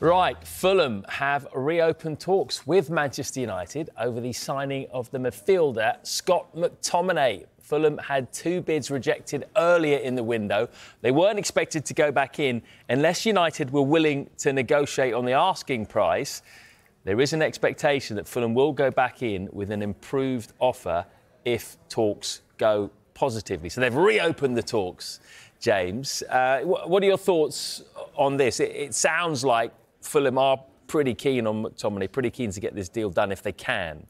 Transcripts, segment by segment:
Right, Fulham have reopened talks with Manchester United over the signing of the midfielder Scott McTominay. Fulham had 2 bids rejected earlier in the window. They weren't expected to go back in unless United were willing to negotiate on the asking price. There is an expectation that Fulham will go back in with an improved offer if talks go positively. So they've reopened the talks, James. What are your thoughts on this? It sounds like Fulham are pretty keen on McTominay, pretty keen to get this deal done if they can.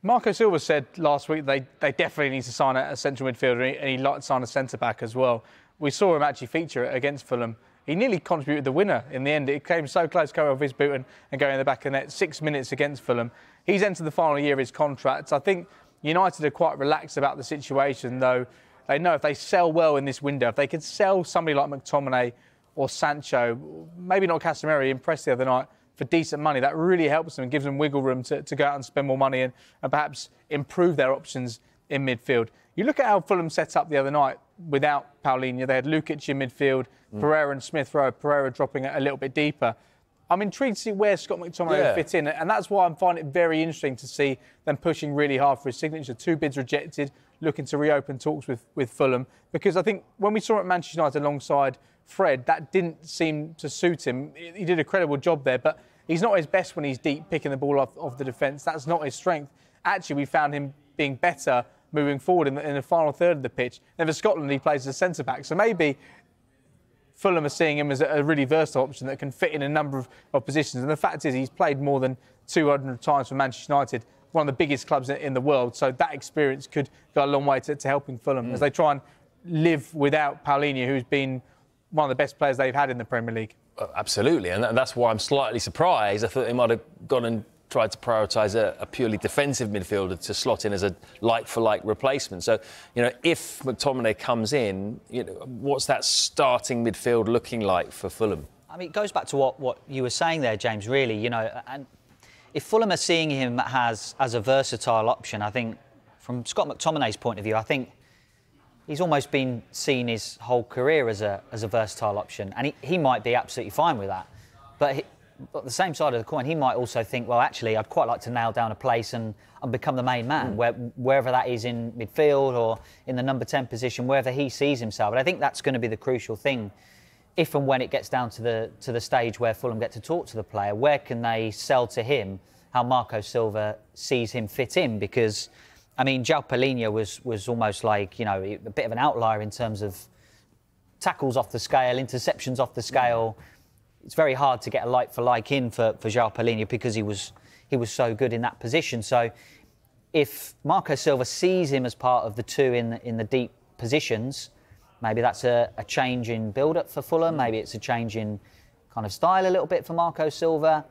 Marco Silva said last week they definitely need to sign a central midfielder, and he'd like to sign a centre-back as well. We saw him actually feature against Fulham. He nearly contributed the winner in the end. It came so close, coming off his boot and going in the back of the net. 6 minutes against Fulham. He's entered the final year of his contract. I think United are quite relaxed about the situation, though. They know if they sell well in this window, if they could sell somebody like McTominay or Sancho, maybe not Casemiro, he impressed the other night, for decent money, that really helps them and gives them wiggle room to go out and spend more money and perhaps improve their options in midfield. You look at how Fulham set up the other night without Paulinho. They had Lukic in midfield, Pereira and Smith Rowe, Pereira dropping a little bit deeper. I'm intrigued to see where Scott McTominay will fit in, and that's why I'm finding it very interesting to see them pushing really hard for his signature. 2 bids rejected, looking to reopen talks with Fulham, because I think when we saw him at Manchester United alongside Fred, that didn't seem to suit him. He did a credible job there, but he's not his best when he's deep, picking the ball off the defence. That's not his strength. Actually, we found him being better moving forward in the final third of the pitch. And for Scotland, he plays as a centre-back. So maybe Fulham are seeing him as a really versatile option that can fit in a number of positions. And the fact is, he's played more than 200 times for Manchester United, one of the biggest clubs in the world. So that experience could go a long way to helping Fulham as they try and live without Paulinho, who's been one of the best players they've had in the Premier League. Absolutely, and that's why I'm slightly surprised. I thought they might have gone and tried to prioritise a purely defensive midfielder to slot in as a like-for-like replacement. So, if McTominay comes in, what's that starting midfield looking like for Fulham? I mean, it goes back to what you were saying there, James, really, and if Fulham are seeing him as a versatile option, I think, from Scott McTominay's point of view, I think he's almost been seen his whole career as a versatile option, and he might be absolutely fine with that. But the same side of the coin, he might also think, well, actually, I'd quite like to nail down a place and become the main man, wherever that is in midfield or in the number 10 position, wherever he sees himself. And I think that's going to be the crucial thing. If and when it gets down to the stage where Fulham get to talk to the player, where can they sell to him how Marco Silva sees him fit in? Because, I mean, João Palhinha was almost like, a bit of an outlier in terms of tackles off the scale, interceptions off the scale. It's very hard to get a like-for-like in for João Palhinha because he was so good in that position. So if Marco Silva sees him as part of the 2 in the deep positions, maybe that's a change in build-up for Fulham. Maybe it's a change in kind of style a little bit for Marco Silva.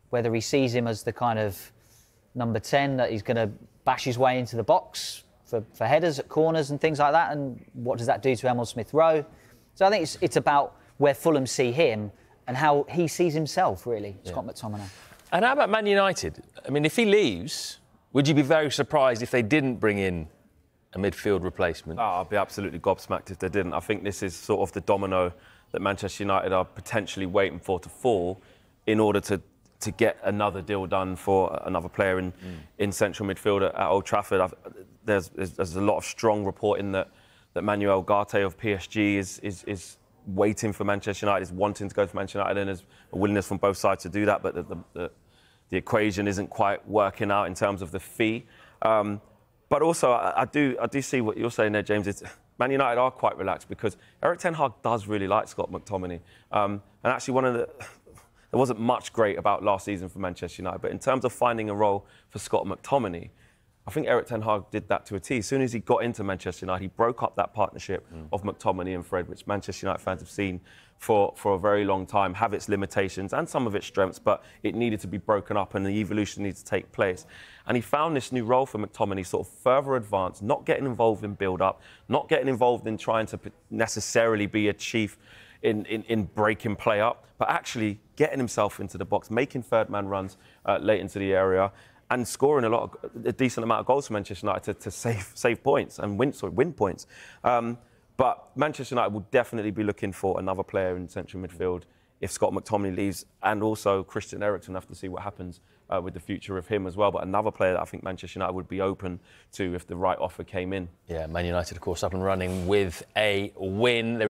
Whether he sees him as the kind of number 10 that he's going to bash his way into the box for headers at corners and things like that, and what does that do to Emil Smith Rowe? So I think it's about where Fulham see him and how he sees himself, really, Scott McTominay. And how about Man United? I mean, if he leaves, would you be very surprised if they didn't bring in a midfield replacement? Oh, I'd be absolutely gobsmacked if they didn't. I think this is sort of the domino that Manchester United are potentially waiting for to fall in order to get another deal done for another player in central midfield at Old Trafford. There's a lot of strong reporting that Manuel Ugarte of PSG is waiting for Manchester United, is wanting to go to Manchester United, and there's a willingness from both sides to do that, but the equation isn't quite working out in terms of the fee. But also, I do see what you're saying there, James. Man United are quite relaxed because Erik ten Hag does really like Scott McTominay. And actually, there wasn't much great about last season for Manchester United, but in terms of finding a role for Scott McTominay, I think Erik ten Hag did that to a T. As soon as he got into Manchester United, he broke up that partnership of McTominay and Fred, which Manchester United fans have seen for a very long time, have its limitations and some of its strengths, but it needed to be broken up and the evolution needed to take place. And he found this new role for McTominay, sort of further advanced, not getting involved in build-up, not getting involved in trying to necessarily be a chief in breaking play up, but actually getting himself into the box, making third-man runs late into the area, and scoring a decent amount of goals for Manchester United to save points and win points. But Manchester United will definitely be looking for another player in central midfield if Scott McTominay leaves, and also Christian Eriksen. Have to see what happens with the future of him as well. But another player that I think Manchester United would be open to if the right offer came in. Yeah, Man United, of course, up and running with a win.